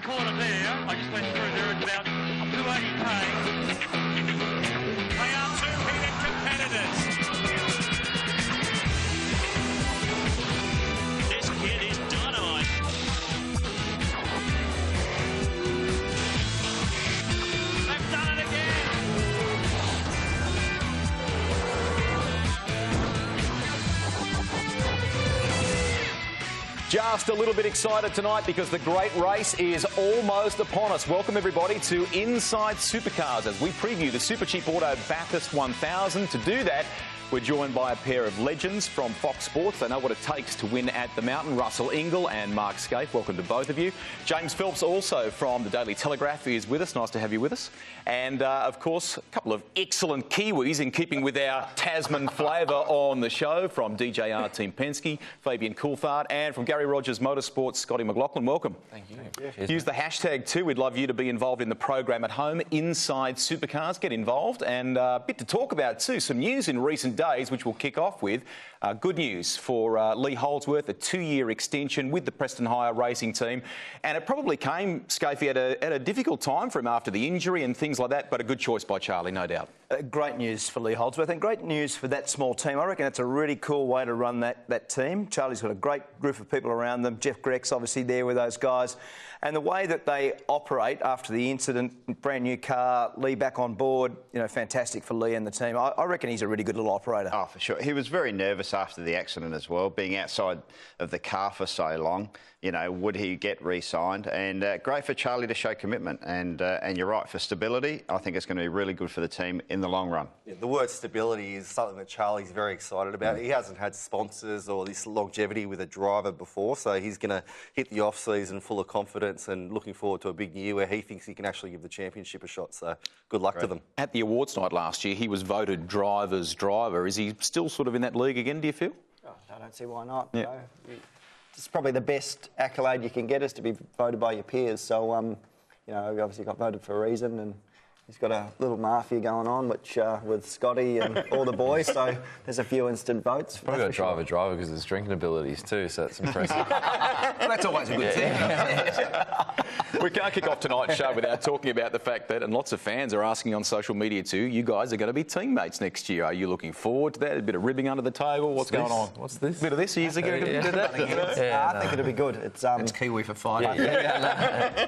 quarter there. I just went through there at about 280k. They are two heated competitors. This kid is dynamite. They've done it again. Just a little bit excited tonight because the great race is almost upon us. Welcome everybody to Inside Supercars as we preview the Super Cheap Auto Bathurst 1000. To do that, we're joined by a pair of legends from Fox Sports. They know what it takes to win at the mountain. Russell Ingall and Mark Scaife. Welcome to both of you. James Phelps, also from the Daily Telegraph, is with us. Nice to have you with us. And, of course, a couple of excellent Kiwis in keeping with our Tasman flavour on the show, from DJR Team Penske, Fabian Coulthard, and from Gary Rogers Motorsports, Scotty McLaughlin. Welcome. Thank you. Use the hashtag too. We'd love you to be involved in the program at home, Inside Supercars. Get involved. And a bit to talk about too. Some news in recent days, which we'll kick off with. Good news for Lee Holdsworth, a 2-year extension with the Preston Hire racing team. And it probably came, Scaife, at a difficult time for him after the injury and things like that, but a good choice by Charlie, no doubt. Great news for Lee Holdsworth and great news for that small team. I reckon it's a really cool way to run that team. Charlie's got a great group of people around them. Jeff Greck's obviously there with those guys. And the way that they operate after the incident, brand new car, Lee back on board, you know, fantastic for Lee and the team. I reckon he's a really good little operator. Oh, for sure. He was very nervous after the accident as well, being outside of the car for so long. You know, would he get re-signed? And great for Charlie to show commitment. And you're right, for stability, I think it's going to be really good for the team in the long run. Yeah, the word stability is something that Charlie's very excited about. He hasn't had sponsors or this longevity with a driver before, so he's going to hit the off-season full of confidence and looking forward to a big year where he thinks he can actually give the championship a shot. So good luck to them. At the awards night last year, he was voted driver's driver. Is he still sort of in that league again, do you feel? Oh, I don't see why not. Yeah. You know, it's probably the best accolade you can get is to be voted by your peers. So, you know, he obviously got voted for a reason, and he's got a little mafia going on, which with Scotty and all the boys. So there's a few instant votes. Probably got driver because of his drinking abilities too, so that's impressive. That's always a good thing. We can't kick off tonight's show without talking about the fact that, and lots of fans are asking on social media too, you guys are going to be teammates next year. Are you looking forward to that? A bit of ribbing under the table? What's going on? What's this? A bit of this? Are you going to do that? I think it'll be good. It's Kiwi for 5 years.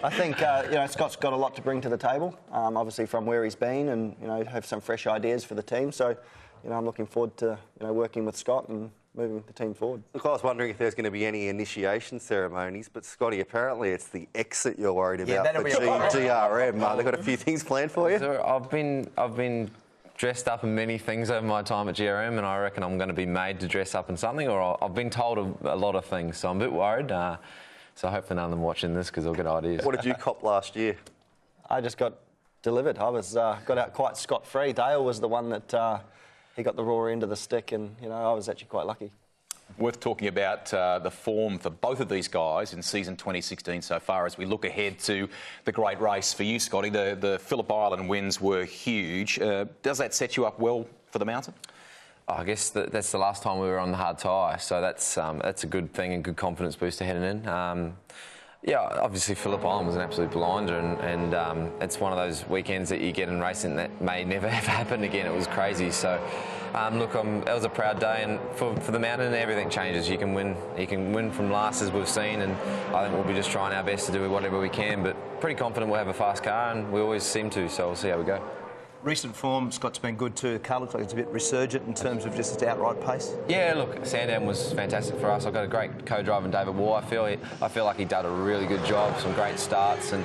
I think you know, Scott's got a lot to bring to the table. Obviously from where he's been, and you know, have some fresh ideas for the team. So, you know, I'm looking forward to working with Scott and moving the team forward. Look, I was wondering if there's going to be any initiation ceremonies, but Scotty, apparently it's the exit you're worried about that'll for be a GRM. They've got a few things planned for you. So I've been dressed up in many things over my time at GRM, and I reckon I'm going to be made to dress up in something, or I've been told a lot of things, so I'm a bit worried. So hopefully none of them watching this because they'll get ideas. What did you cop last year? I just got delivered. I was got out quite scot-free. Dale was the one that he got the raw end of the stick, and you know, I was actually quite lucky. Worth talking about the form for both of these guys in season 2016 so far as we look ahead to the great race for you, Scotty. The Phillip Island wins were huge. Does that set you up well for the mountain? I guess that's the last time we were on the hard tyre, so that's a good thing and good confidence booster heading in. Yeah, obviously Phillip Island was an absolute blinder, and it's one of those weekends that you get in racing that may never ever happen again. It was crazy. So, look, it was a proud day, and for the mountain, everything changes. You can win from last, as we've seen, and I think we'll be just trying our best to do whatever we can. But pretty confident we'll have a fast car, and we always seem to. So we'll see how we go. Recent form, Scott's been good too. The car looks like it's a bit resurgent in terms of just its outright pace. Yeah, look, Sandown was fantastic for us. I've got a great co-driver in David Waugh. I feel like he did a really good job, some great starts, and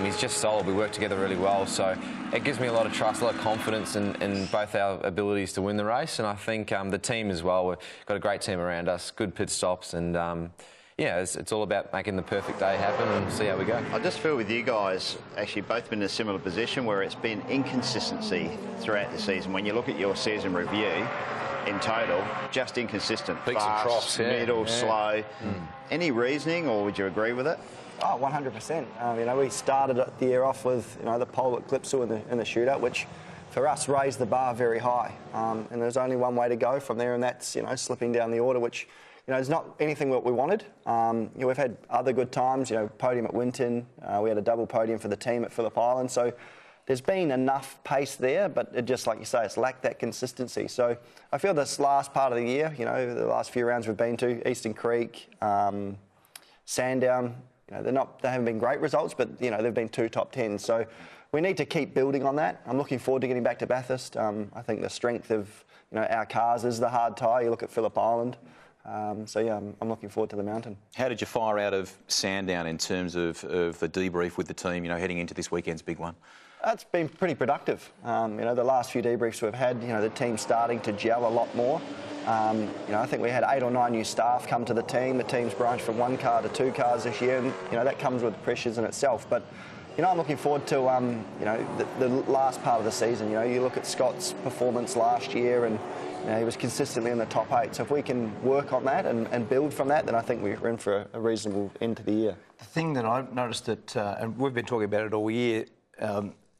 he's just solid. We work together really well, so it gives me a lot of trust, a lot of confidence in both our abilities to win the race, and I think the team as well. We've got a great team around us, good pit stops, and yeah, it's all about making the perfect day happen and see how we go. I just feel with you guys, actually both been in a similar position where it's been inconsistency throughout the season. When you look at your season review, in total, just inconsistent. Peaks and troughs, middle, slow. Any reasoning, or would you agree with it? Oh, 100%. You know, we started the year off with the pole at Clipsal in the shootout, which for us raised the bar very high. And there's only one way to go from there, and that's slipping down the order, which it's not anything what we wanted. We've had other good times, podium at Winton. We had a double podium for the team at Phillip Island. So there's been enough pace there, but it just, like you say, it's lacked that consistency. So I feel this last part of the year, the last few rounds we've been to, Eastern Creek, Sandown, they haven't been great results, but, they've been 2 top 10s. So we need to keep building on that. I'm looking forward to getting back to Bathurst. I think the strength of, our cars is the hard tie. You look at Phillip Island. I'm looking forward to the mountain. How did you fire out of Sandown in terms of the debrief with the team, heading into this weekend's big one? It's been pretty productive. The last few debriefs we've had, the team's starting to gel a lot more. I think we had 8 or 9 new staff come to the team. The team's branched from 1 car to 2 cars this year, and that comes with pressures in itself. But I'm looking forward to the last part of the season. You look at Scott's performance last year, and he was consistently in the top 8. So if we can work on that and build from that, then I think we're in for a reasonable end to the year. The thing that I've noticed and we've been talking about it all year.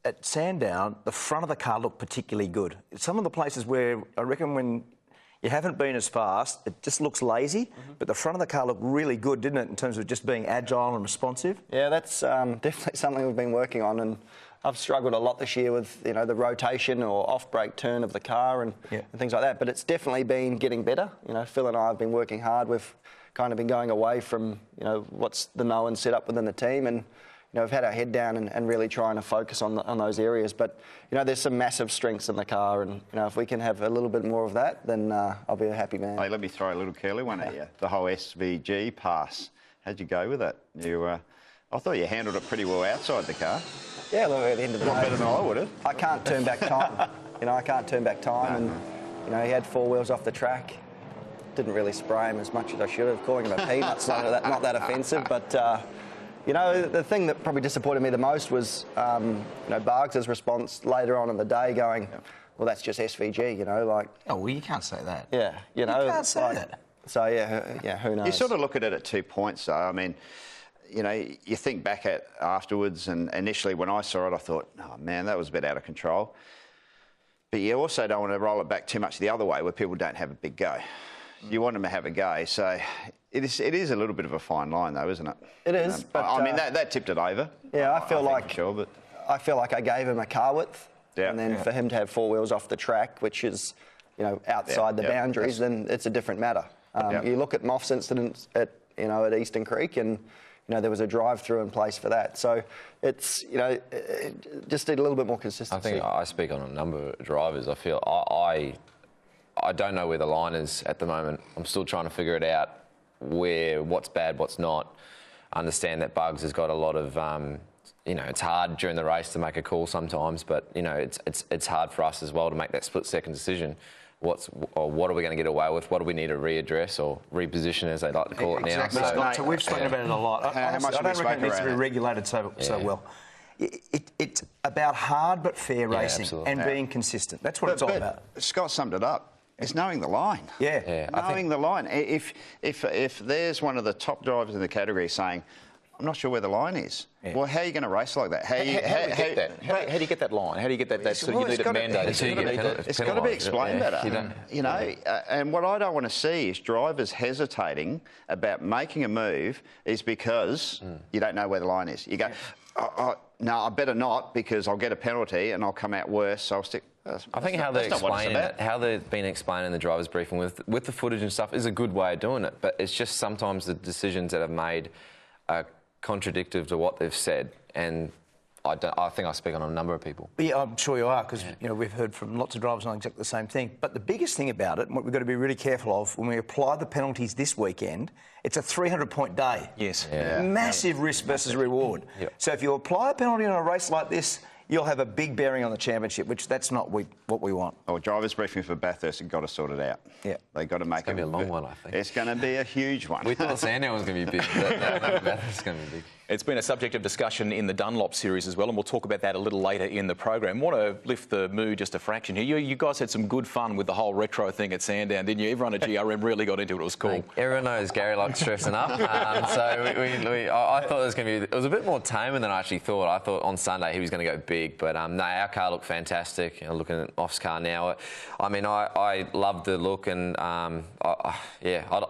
At Sandown, the front of the car looked particularly good. Some of the places where I reckon when you haven't been as fast, it just looks lazy, but the front of the car looked really good, didn't it, in terms of just being agile and responsive? Yeah, that's definitely something we've been working on, and I've struggled a lot this year with, the rotation or off-brake turn of the car and things like that, but it's definitely been getting better. Phil and I have been working hard. We've kind of been going away from, what's the known setup within the team, and we've had our head down and really trying to focus on those areas. But, there's some massive strengths in the car, and, if we can have a little bit more of that, then I'll be a happy man. Hey, let me throw a little curly one at you. The whole SVG pass. How'd you go with it? I thought you handled it pretty well outside the car. Yeah, look, at the end of the day, Better than I would have. I can't turn back time. I can't turn back time. And, he had 4 wheels off the track. Didn't really spray him as much as I should have. Calling him a peanut's not that offensive, but... the thing that probably disappointed me the most was, Bargs' response later on in the day going, well, that's just SVG, like... Oh, well, you can't say that. Yeah, You can't say that. So, yeah, who knows? You sort of look at it at 2 points, though. I mean, you think back at afterwards, and initially when I saw it, I thought, oh, man, that was a bit out of control. But you also don't want to roll it back too much the other way where people don't have a big go. You want them to have a go, so... It is a little bit of a fine line, though, isn't it? It is. But, I mean, that tipped it over. Yeah, I feel like I gave him a car width, and then for him to have 4 wheels off the track, which is, outside the boundaries, then it's a different matter. You look at Moff's incidents at Eastern Creek, and there was a drive-through in place for that. So it's it just need a little bit more consistency. I think I speak on a number of drivers. I feel I don't know where the line is at the moment. I'm still trying to figure it out. What's bad, what's not. Understand that Bugs has got a lot of, it's hard during the race to make a call sometimes, but it's hard for us as well to make that split-second decision. What are we going to get away with? What do we need to readdress or reposition, as they like to call it now? So we've spoken about it a lot. I don't reckon it needs to be regulated so well. It's about hard but fair racing and being consistent. That's what it's all about. Scott summed it up. It's knowing the line. Knowing the line. If there's one of the top drivers in the category saying, I'm not sure where the line is, well, how are you going to race like that? How do you get that line? How do you get that? So you need it mandated. It's got to be explained better. And what I don't want to see is drivers hesitating about making a move is because you don't know where the line is. You go, no, I better not because I'll get a penalty and I'll come out worse, so I'll stick... I think how they've been explaining the driver's briefing with the footage and stuff is a good way of doing it, but it's just sometimes the decisions that are made are contradictory to what they've said, and I think I speak on a number of people. Yeah, I'm sure you are, because we've heard from lots of drivers on exactly the same thing. But the biggest thing about it, and what we've got to be really careful of, when we apply the penalties this weekend, it's a 300-point day. Yes. Massive risk versus reward. So if you apply a penalty on a race like this, you'll have a big bearing on the championship, which that's not what we want. Oh, drivers briefing for Bathurst have got to sort it out. They've got to make it... It's going to be a long one, I think. It's going to be a huge one. We thought Sandown was going to be big. Bathurst is going to be big. It's been a subject of discussion in the Dunlop series as well, and we'll talk about that a little later in the program. Want to lift the mood just a fraction here. You guys had some good fun with the whole retro thing at Sandown, didn't you? Everyone at GRM really got into it. It was cool. Everyone knows Gary likes dressing up, so I thought it was going to be. It was a bit more tamer than I actually thought. I thought on Sunday he was going to go big, but no, our car looked fantastic. Looking at Off's car now, I mean, I loved the look, and I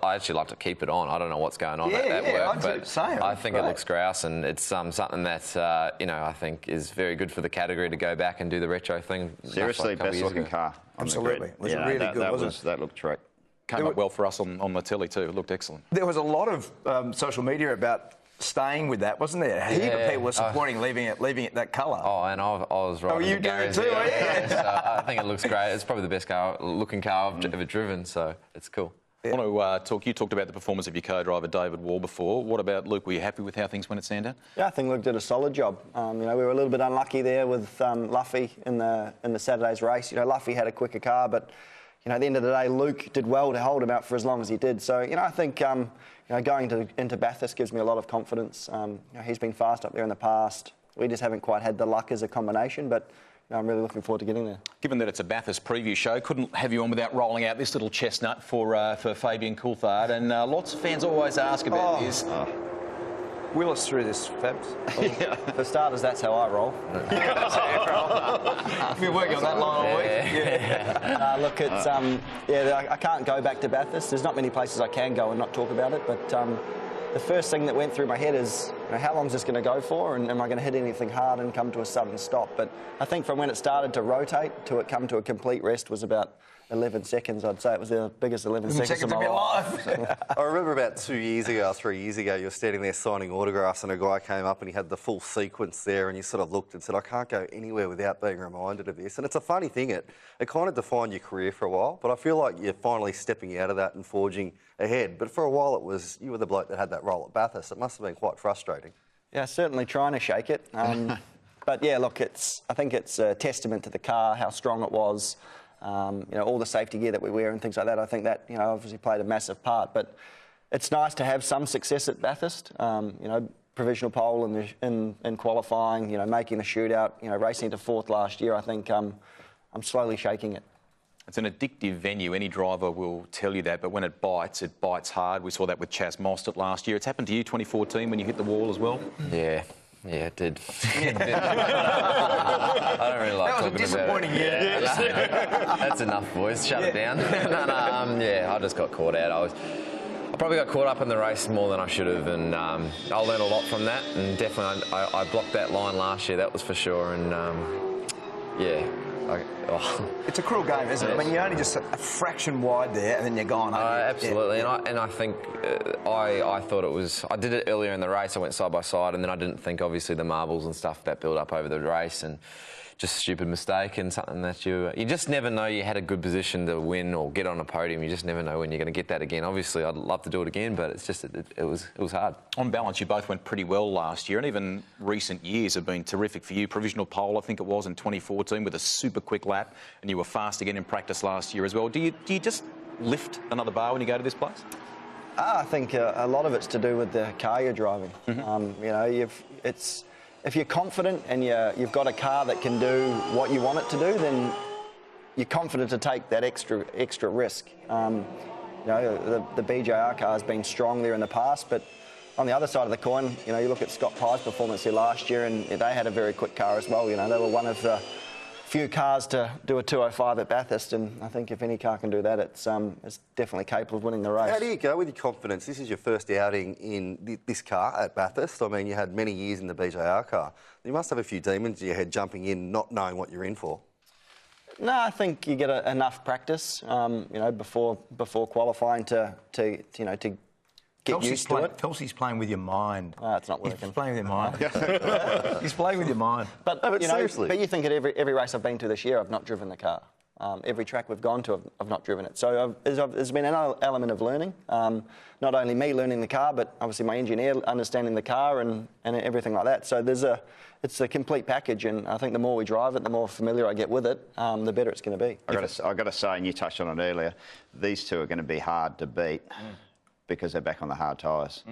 actually like to keep it on. I don't know what's going on at work, but I think it looks grouse, and it's something that I think is very good for the category to go back and do the retro thing. Seriously, best looking car. Absolutely, it was really good. That looked great. Came up well for us on the telly too. It looked excellent. There was a lot of social media about staying with that, wasn't there? A heap of people were supporting leaving it that colour. Oh, and I was right. Oh, you do it too, yeah. So I think it looks great. It's probably the best looking car I've ever driven, so it's cool. I want to you talked about the performance of your co-driver David Wall before. What about Luke? Were you happy with how things went at Sandown? Yeah, I think Luke did a solid job. We were a little bit unlucky there with Luffy in the Saturday's race. Luffy had a quicker car, but at the end of the day, Luke did well to hold him out for as long as he did. So I think going into Bathurst gives me a lot of confidence. He's been fast up there in the past. We just haven't quite had the luck as a combination, but I'm really looking forward to getting there. Given that it's a Bathurst preview show, couldn't have you on without rolling out this little chestnut for Fabian Coulthard. And lots of fans always ask about this. Wheel us through this, Fabs. Well, for starters, that's how I roll. If you're working on that line all week. Look, it's I can't go back to Bathurst. There's not many places I can go and not talk about it, but the first thing that went through my head is, how long is this going to go for, and am I going to hit anything hard and come to a sudden stop? But I think from when it started to rotate to it come to a complete rest was about 11 seconds. I'd say it was the biggest 11 seconds of my life. I remember about 3 years ago, you were standing there signing autographs and a guy came up and he had the full sequence there, and you sort of looked and said, I can't go anywhere without being reminded of this. And it's a funny thing, it kind of defined your career for a while, but I feel like you're finally stepping out of that and forging ahead. But for a while you were the bloke that had that role at Bathurst. It must have been quite frustrating. Yeah, certainly trying to shake it. But yeah, look, I think it's a testament to the car, how strong it was. All the safety gear that we wear and things like that. I think that obviously played a massive part. But it's nice to have some success at Bathurst. Provisional pole in qualifying. Making the shootout. Racing to fourth last year. I think I'm slowly shaking it. It's an addictive venue. Any driver will tell you that. But when it bites hard. We saw that with Chas Mostert last year. It's happened to you 2014 when you hit the wall as well. Yeah. Yeah, it did. I don't really like talking about it. That was a disappointing year. That's enough, boys. Shut it down. I just got caught out. I probably got caught up in the race more than I should have, and I learned a lot from that. And definitely, I blocked that line last year. That was for sure. And it's a cruel game, isn't it? I mean, you're only just a fraction wide there, and then you're gone. Absolutely, and I think I thought it was. I did it earlier in the race. I went side by side, and then I didn't think, obviously, the marbles and stuff that built up over the race, and just a stupid mistake and something that you just never know. You had a good position to win or get on a podium. You just never know when you're going to get that again. Obviously, I'd love to do it again, but it's just it was hard. On balance, you both went pretty well last year, and even recent years have been terrific for you. Provisional pole, I think it was in 2014, with a super quick lap, and you were fast again in practice last year as well. Do you just lift another bar when you go to this place? I think a lot of it's to do with the car you're driving. If you're confident and you've got a car that can do what you want it to do, then you're confident to take that extra risk. The BJR car has been strong there in the past, but on the other side of the coin, you look at Scott Pye's performance here last year, and they had a very quick car as well. They were one of the few cars to do a 205 at Bathurst, and I think if any car can do that, it's definitely capable of winning the race. How do you go with your confidence? This is your first outing in this car at Bathurst. I mean, you had many years in the BJR car. You must have a few demons in your head jumping in, not knowing what you're in for. No, I think you get enough practice, before qualifying to get used to it. Kelsey's playing with your mind. It's not working. He's playing with your mind. He's playing with your mind. But seriously. But you think at every race I've been to this year, I've not driven the car. Every track we've gone to, I've not driven it. So there's been an element of learning. Not only me learning the car, but obviously my engineer understanding the car and everything like that. So it's a complete package, and I think the more we drive it, the more familiar I get with it, the better it's going to be. I've got to say, and you touched on it earlier, these two are going to be hard to beat. because they're back on the hard tyres.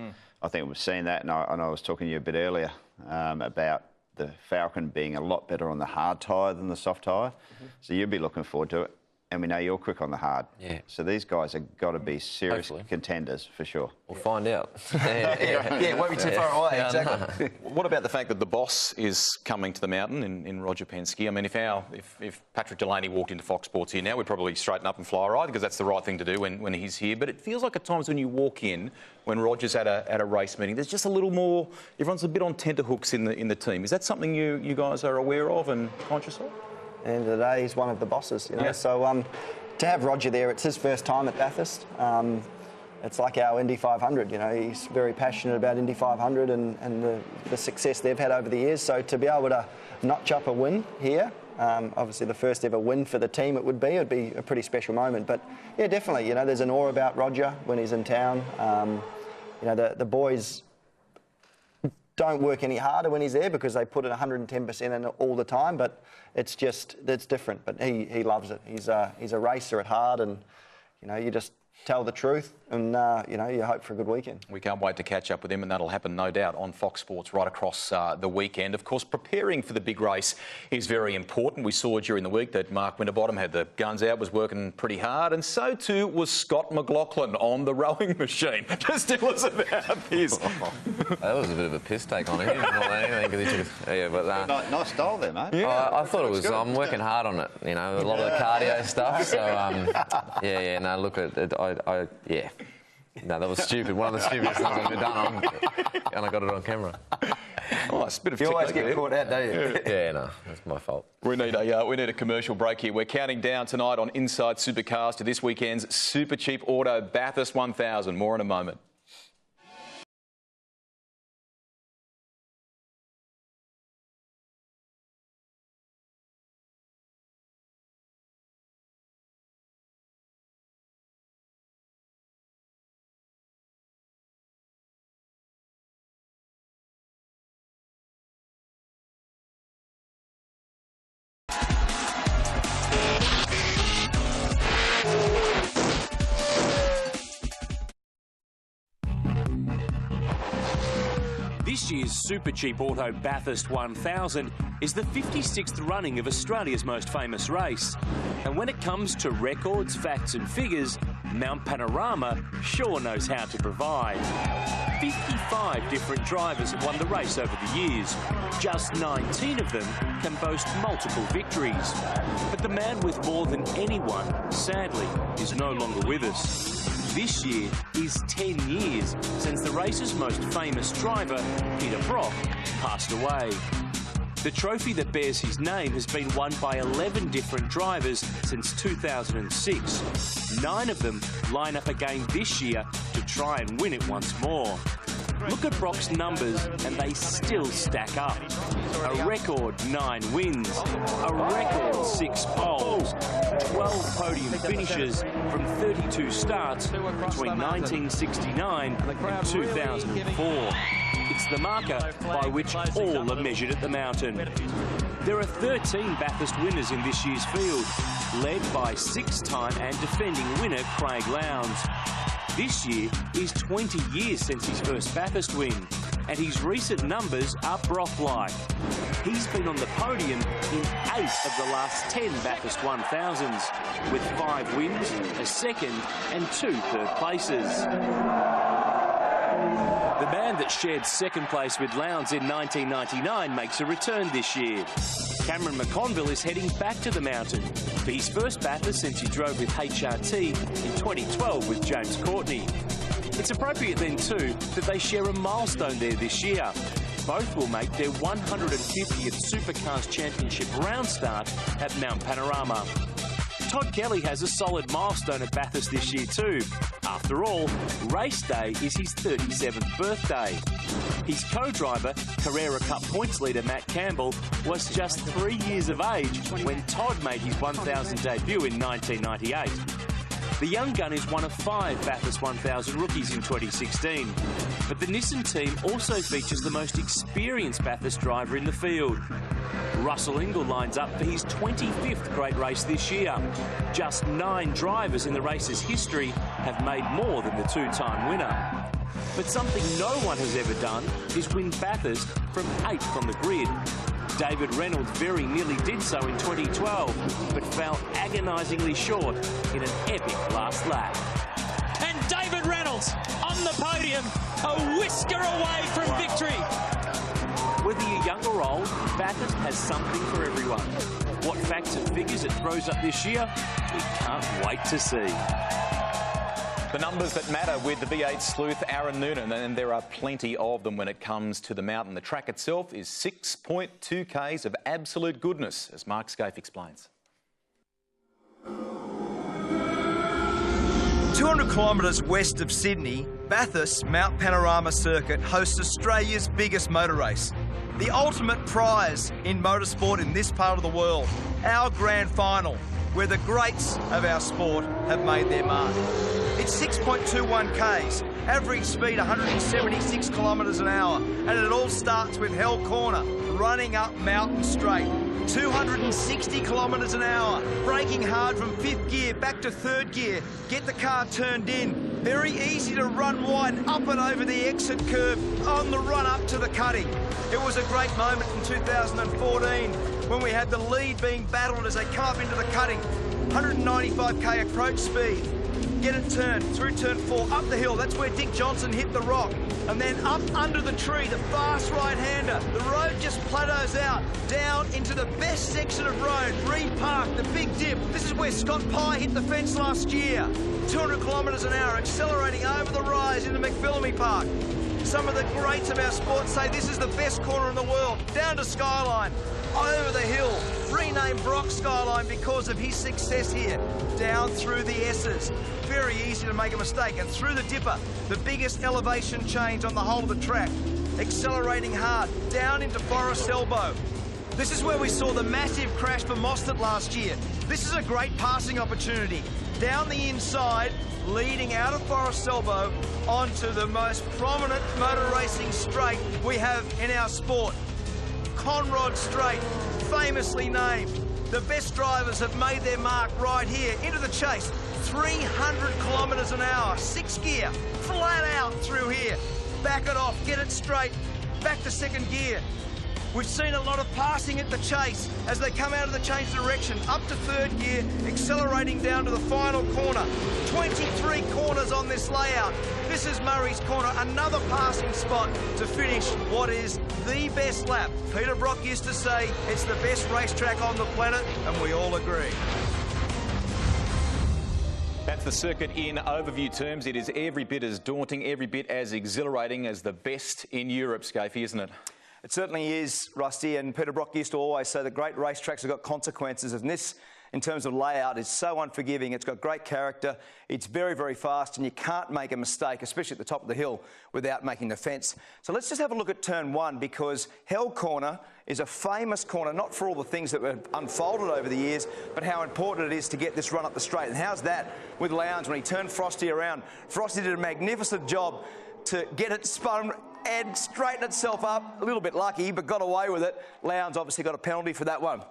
I think we've seen that, and I was talking to you a bit earlier about the Falcon being a lot better on the hard tyre than the soft tyre. So you'll be looking forward to it. And we know you're quick on the hard. Yeah. So these guys have got to be serious Hopefully. contenders for sure. We'll find out. Yeah, it won't be too far away, exactly. What about the fact that the boss is coming to the mountain in Roger Penske? I mean, if Patrick Delaney walked into Fox Sports here now, we'd probably straighten up and fly right, because that's the right thing to do when he's here. But it feels like at times when you walk in, when Roger's at a race meeting, there's just a little more, everyone's a bit on tenterhooks in the team. Is that something you guys are aware of and conscious of? At the end of the day, he's one of the bosses, you know. Yeah. So to have Roger there, it's his first time at Bathurst. It's like our Indy 500, you know. He's very passionate about Indy 500 and the success they've had over the years. So to be able to notch up a win here, obviously the first ever win for the team it'd be a pretty special moment. But yeah, definitely, you know, there's an awe about Roger when he's in town. You know, the boys don't work any harder when he's there because they put it 110% in all the time, but it's different. But he loves it. He's a racer at heart, and you know, you just tell the truth, and you know, you hope for a good weekend. We can't wait to catch up with him, and that'll happen, no doubt, on Fox Sports right across the weekend. Of course, preparing for the big race is very important. We saw during the week that Mark Winterbottom had the guns out, was working pretty hard, and so too was Scott McLaughlin on the rowing machine. Just tell us about this. That was a bit of a piss take on him. Nice style there, mate. Yeah. I thought it was. I'm working hard on it. You know, a lot of the cardio stuff. So no, look at it. Yeah. No, that was stupid. One of the stupidest things I've ever done, and I got it on camera. Oh, it's a bit of You always tickling get there. caught out, don't you? Yeah, no, that's my fault. We need a commercial break here. We're counting down tonight on Inside Supercars to this weekend's Super Cheap Auto Bathurst 1000. More in a moment. This year's Super Cheap Auto Bathurst 1000 is the 56th running of Australia's most famous race. And when it comes to records, facts and figures, Mount Panorama sure knows how to provide. 55 different drivers have won the race over the years. Just 19 of them can boast multiple victories. But the man with more than anyone, sadly, is no longer with us. This year is 10 years since the race's most famous driver, Peter Brock, passed away. The trophy that bears his name has been won by 11 different drivers since 2006. 9 of them line up again this year to try and win it once more. Look at Brock's numbers and they still stack up. A record 9 wins, a record 6 poles, 12 podium finishes from 32 starts between 1969 and 2004. It's the marker by which all are measured at the mountain. There are 13 Bathurst winners in this year's field, led by 6-time and defending winner Craig Lowndes. This year is 20 years since his first Bathurst win, and his recent numbers are Brock-like. He's been on the podium in 8 of the last 10 Bathurst 1000s, with 5 wins, a second and 2 third places. The man that shared second place with Lowndes in 1999 makes a return this year. Cameron McConville is heading back to the mountain for his first Bathurst since he drove with HRT in 2012 with James Courtney. It's appropriate then too that they share a milestone there this year. Both will make their 150th Supercars Championship round start at Mount Panorama. Todd Kelly has a solid milestone at Bathurst this year too. After all, race day is his 37th birthday. His co-driver, Carrera Cup points leader Matt Campbell, was just 3 years of age when Todd made his 1000 debut in 1998. The young gun is one of 5 Bathurst 1000 rookies in 2016. But the Nissan team also features the most experienced Bathurst driver in the field. Russell Ingall lines up for his 25th great race this year. Just 9 drivers in the race's history have made more than the 2-time winner. But something no one has ever done is win Bathurst from 8th on the grid. David Reynolds very nearly did so in 2012, but fell agonisingly short in an epic last lap. And David Reynolds on the podium, a whisker away from victory. Whether you're young or old, Bathurst has something for everyone. What facts and figures it throws up this year, we can't wait to see. The numbers that matter with the V8 sleuth Aaron Noonan, and there are plenty of them when it comes to the mountain. The track itself is 6.2 Ks of absolute goodness, as Mark Scaife explains. 200 kilometres west of Sydney, Bathurst Mount Panorama Circuit hosts Australia's biggest motor race. The ultimate prize in motorsport in this part of the world, our grand final, where the greats of our sport have made their mark. It's 6.21 Ks, average speed 176 kilometres an hour, and it all starts with Hell Corner, running up Mountain Straight. 260 kilometres an hour, braking hard from 5th gear back to 3rd gear, get the car turned in. Very easy to run wide up and over the exit curve on the run up to the cutting. It was a great moment in 2014 when we had the lead being battled as they come up into the cutting. 195k approach speed. Get it turned, through turn 4, up the hill. That's where Dick Johnson hit the rock. And then up under the tree, the fast right-hander. The road just plateaus out, down into the best section of road, Reed Park, the big dip. This is where Scott Pye hit the fence last year. 200 kilometres an hour, accelerating over the rise into McPhillamy Park. Some of the greats of our sport say this is the best corner in the world. Down to Skyline, over the hill, renamed Brock Skyline because of his success here. Down through the S's, very easy to make a mistake, and through the Dipper, the biggest elevation change on the whole of the track. Accelerating hard, down into Forest Elbow. This is where we saw the massive crash for Mostert last year. This is a great passing opportunity. Down the inside, leading out of Forest Elbow onto the most prominent motor racing straight we have in our sport. Conrod Straight, famously named. The best drivers have made their mark right here into the chase. 300 kilometres an hour, 6th gear, flat out through here. Back it off, get it straight, back to 2nd gear. We've seen a lot of passing at the chase as they come out of the change direction, up to 3rd gear, accelerating down to the final corner. 23 corners on this layout. This is Murray's Corner, another passing spot to finish what is the best lap. Peter Brock used to say it's the best racetrack on the planet, and we all agree. That's the circuit in overview terms. It is every bit as daunting, every bit as exhilarating as the best in Europe, Scaife, isn't it? It certainly is, Rusty, and Peter Brock used to always say that great racetracks have got consequences, and this, in terms of layout, is so unforgiving. It's got great character, it's very, very fast, and you can't make a mistake, especially at the top of the hill, without making the fence. So let's just have a look at turn 1, because Hell Corner is a famous corner, not for all the things that were unfolded over the years, but how important it is to get this run up the straight. And how's that with Lowndes when he turned Frosty around? Frosty did a magnificent job to get it spun and straighten itself up. A little bit lucky, but got away with it. Lowndes obviously got a penalty for that one.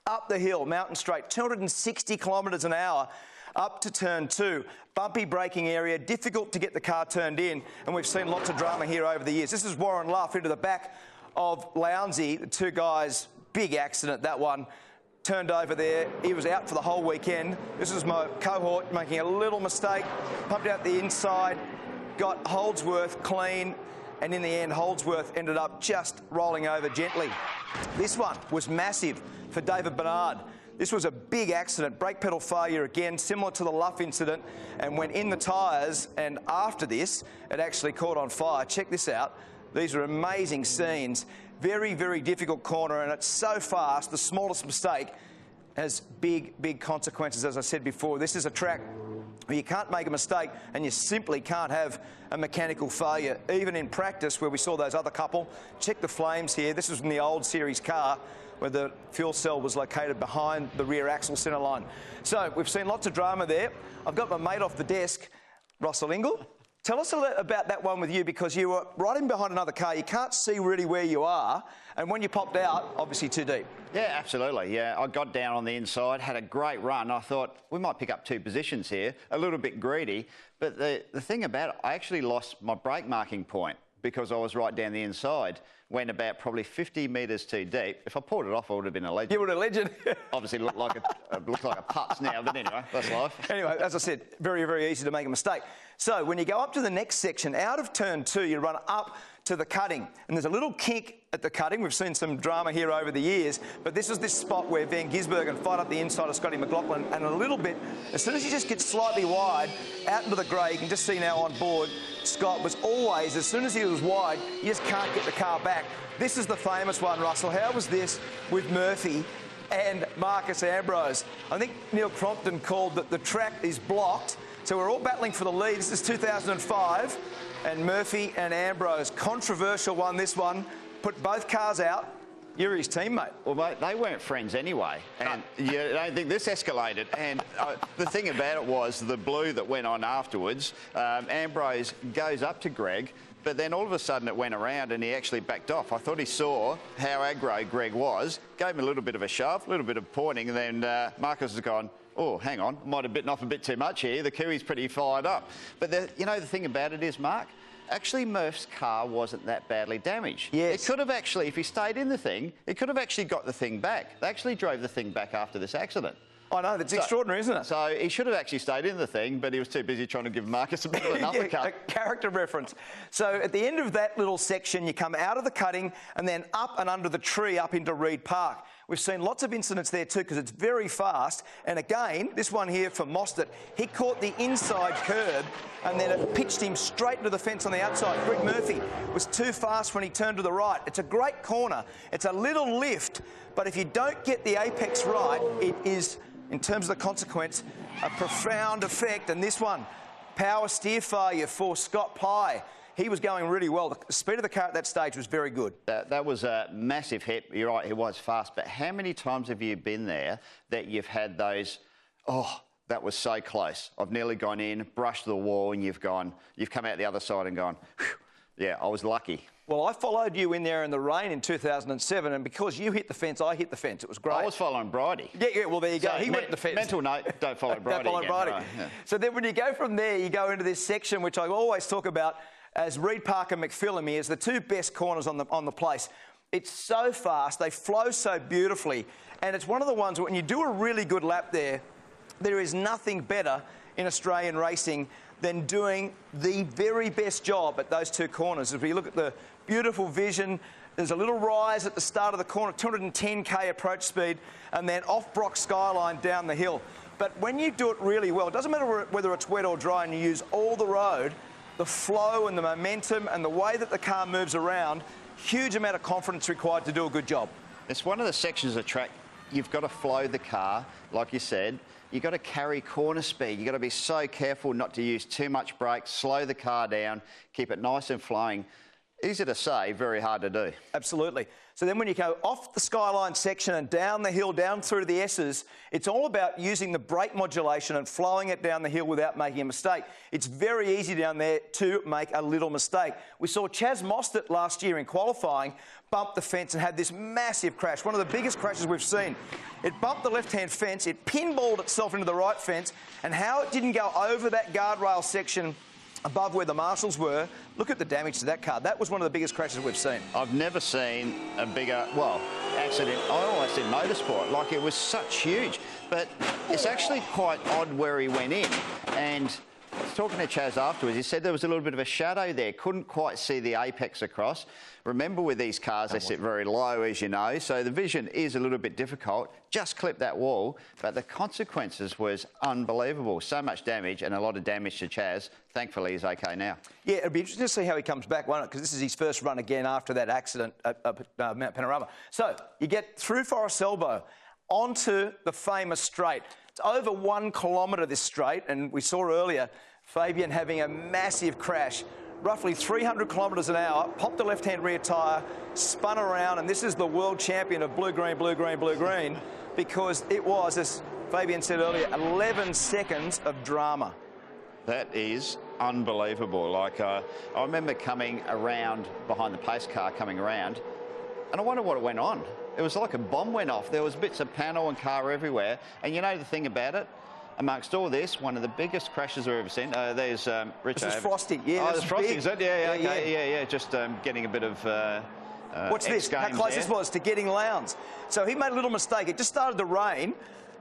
Up the hill, Mountain Straight, 260 kilometres an hour, up to turn 2. Bumpy braking area, difficult to get the car turned in, and we've seen lots of drama here over the years. This is Warren Luff into the back of Lowndesy, the two guys, big accident, that one. Turned over there, he was out for the whole weekend. This is my cohort making a little mistake, pumped out the inside, got Holdsworth clean, and in the end, Holdsworth ended up just rolling over gently. This one was massive for David Bernard. This was a big accident, brake pedal failure again, similar to the Luff incident, and went in the tyres, and after this, it actually caught on fire. Check this out. These are amazing scenes. Very, very difficult corner, and it's so fast, the smallest mistake has big, big consequences, as I said before. This is a track where you can't make a mistake and you simply can't have a mechanical failure. Even in practice, where we saw those other couple, check the flames here. This was from the old series car. where the fuel cell was located behind the rear axle centre line. So we've seen lots of drama there. I've got my mate off the desk, Russell Ingall. Tell us a little about that one with you, because you were right in behind another car. You can't see really where you are. And when you popped out, obviously too deep. Yeah, absolutely. Yeah, I got down on the inside, had a great run. I thought we might pick up 2 positions here, a little bit greedy. But the thing about it, I actually lost my brake marking point because I was right down the inside. Went about probably 50 metres too deep. If I pulled it off, I would have been a legend. You would have a legend. Obviously, looked like a putz now, but anyway, that's life. Anyway, as I said, very, very easy to make a mistake. So when you go up to the next section, out of turn 2, you run up to the cutting. And there's a little kink at the cutting. We've seen some drama here over the years, but this is this spot where Van Gisbergen fight up the inside of Scotty McLaughlin, and a little bit, as soon as he just gets slightly wide, out into the grey, you can just see now on board, Scott was always, as soon as he was wide, you just can't get the car back. This is the famous one, Russell. How was this with Murphy and Marcus Ambrose? I think Neil Crompton called that the track is blocked, so we're all battling for the lead. This is 2005, and Murphy and Ambrose, controversial one, this one, put both cars out. You're his teammate. Well, mate, they weren't friends anyway, and you don't think this escalated. And the thing about it was the blue that went on afterwards, Ambrose goes up to Greg, but then all of a sudden it went around and he actually backed off. I thought he saw how aggro Greg was, gave him a little bit of a shove, a little bit of pointing, and then Marcus has gone, oh, hang on, might have bitten off a bit too much here. The Kiwi's pretty fired up. But the thing about it is, Mark, actually Murph's car wasn't that badly damaged. Yes. It could have actually, if he stayed in the thing, it could have actually got the thing back. They actually drove the thing back after this accident. I know, that's extraordinary, isn't it? So he should have actually stayed in the thing, but he was too busy trying to give Marcus a bit of an uppercut. A character reference. So at the end of that little section, you come out of the cutting and then up and under the tree up into Reed Park. We've seen lots of incidents there too, because it's very fast. And again, this one here for Mostert, he caught the inside curb and then it pitched him straight into the fence on the outside. Greg Murphy was too fast when he turned to the right. It's a great corner. It's a little lift, but if you don't get the apex right, it is, in terms of the consequence, a profound effect. And this one, power steer failure for Scott Pye. He was going really well. The speed of the car at that stage was very good. That was a massive hit. You're right, it was fast. But how many times have you been there that you've had those, oh, that was so close. I've nearly gone in, brushed the wall, and you've come out the other side and gone, yeah, I was lucky. Well, I followed you in there in the rain in 2007, and because you hit the fence, I hit the fence. It was great. I was following Bridie. Yeah, well, there you go. So he went to the fence. Mental note, don't follow Bridie. Don't follow Bridie. Right, yeah. So then when you go from there, you go into this section, which I always talk about as Reed Park and McPhillamy as the 2 best corners on the place. It's so fast, they flow so beautifully, and it's one of the ones when you do a really good lap there, there is nothing better in Australian racing than doing the very best job at those 2 corners. If we look at the beautiful vision, there's a little rise at the start of the corner, 210k approach speed, and then off Brock Skyline down the hill. But when you do it really well, it doesn't matter whether it's wet or dry and you use all the road, the flow and the momentum and the way that the car moves around, huge amount of confidence required to do a good job. It's one of the sections of track, you've got to flow the car, like you said. You've got to carry corner speed. You've got to be so careful not to use too much brake, slow the car down, keep it nice and flowing. Easy to say, very hard to do. Absolutely. So then when you go off the Skyline section and down the hill, down through the S's, it's all about using the brake modulation and flowing it down the hill without making a mistake. It's very easy down there to make a little mistake. We saw Chaz Mostert last year in qualifying bump the fence and had this massive crash, one of the biggest crashes we've seen. It bumped the left-hand fence, it pinballed itself into the right fence, and how it didn't go over that guardrail section above where the marshals were, look at the damage to that car. That was one of the biggest crashes we've seen. I've never seen a bigger, accident, I almost said motorsport, like it was such huge. But it's actually quite odd where he went in. And talking to Chaz afterwards, he said there was a little bit of a shadow there, couldn't quite see the apex across. Remember with these cars, they sit very low, as you know, so the vision is a little bit difficult. Just clipped that wall, but the consequences was unbelievable. So much damage and a lot of damage to Chaz. Thankfully, he's okay now. Yeah, it'll be interesting to see how he comes back, won't it? Because this is his first run again after that accident at Mount Panorama. So you get through Forest Elbow onto the famous straight. It's over 1 kilometre, this straight, and we saw earlier Fabian having a massive crash roughly 300 kilometres an hour, popped the left-hand rear tyre, spun around, and this is the world champion of blue-green, blue-green, blue-green, because it was, as Fabian said earlier, 11 seconds of drama. That is unbelievable. Like, I remember coming around behind the pace car coming around, and I wonder what went on. It was like a bomb went off. There was bits of panel and car everywhere. And you know the thing about it? Amongst all this, one of the biggest crashes I've ever seen. There's Richard. This is Frosty. Yeah, oh, it's Frosty, is it? Yeah, okay. Yeah. Just getting a bit of. Watch this. How close this was to getting Lowndes. So he made a little mistake. It just started to rain.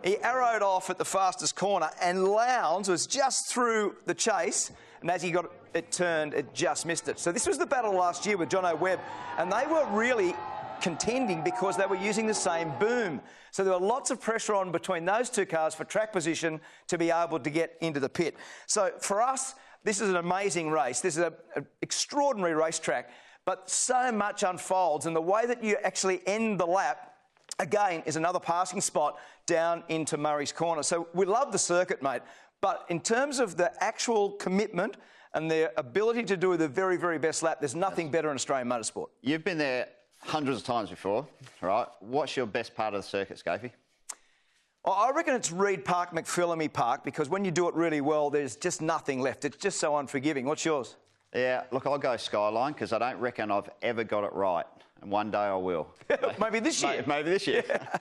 He arrowed off at the fastest corner, and Lowndes was just through the chase. And as he got it turned, it just missed it. So this was the battle last year with Jono Webb, and they were really contending because they were using the same boom. So there were lots of pressure on between those two cars for track position to be able to get into the pit. So for us, this is an amazing race. This is an extraordinary racetrack, but so much unfolds, and the way that you actually end the lap, again, is another passing spot down into Murray's Corner. So we love the circuit, mate, but in terms of the actual commitment and their ability to do the very, very best lap, there's nothing better in Australian motorsport. You've been there hundreds of times before, right? What's your best part of the circuit, Scapey? I reckon it's Reed Park, McPhillamy Park, because when you do it really well, there's just nothing left. It's just so unforgiving. What's yours? Yeah, look, I'll go Skyline because I don't reckon I've ever got it right. And one day I will. Maybe this year. Maybe this year. Yeah.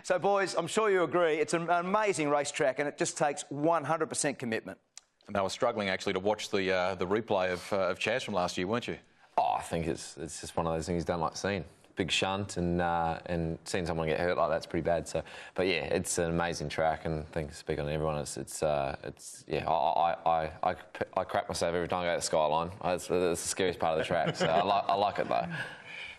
So, boys, I'm sure you agree. It's an amazing racetrack, and it just takes 100% commitment. And they were struggling, actually, to watch the replay of Chaz from last year, weren't you? Oh, I think it's just one of those things you don't like seeing. Big shunt and seeing someone get hurt like that's pretty bad. So, but yeah, it's an amazing track, and I think to speak on everyone, it's yeah. I crap myself every time I go to the Skyline. It's the scariest part of the track. So I like it though.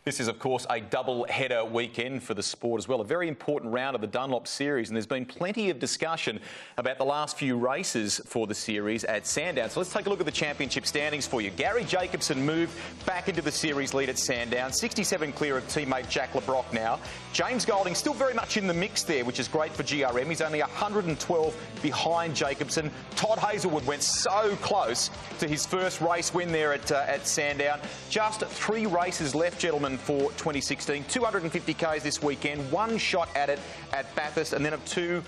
This is, of course, a double-header weekend for the sport as well. A very important round of the Dunlop Series, and there's been plenty of discussion about the last few races for the series at Sandown. So let's take a look at the championship standings for you. Gary Jacobson moved back into the series lead at Sandown, 67 clear of teammate Jack LeBrock now. James Golding still very much in the mix there, which is great for GRM. He's only 112 behind Jacobson. Todd Hazelwood went so close to his first race win there at Sandown. Just 3 races left, gentlemen, for 2016. 250 Ks this weekend, 1 shot at it at Bathurst, and then of two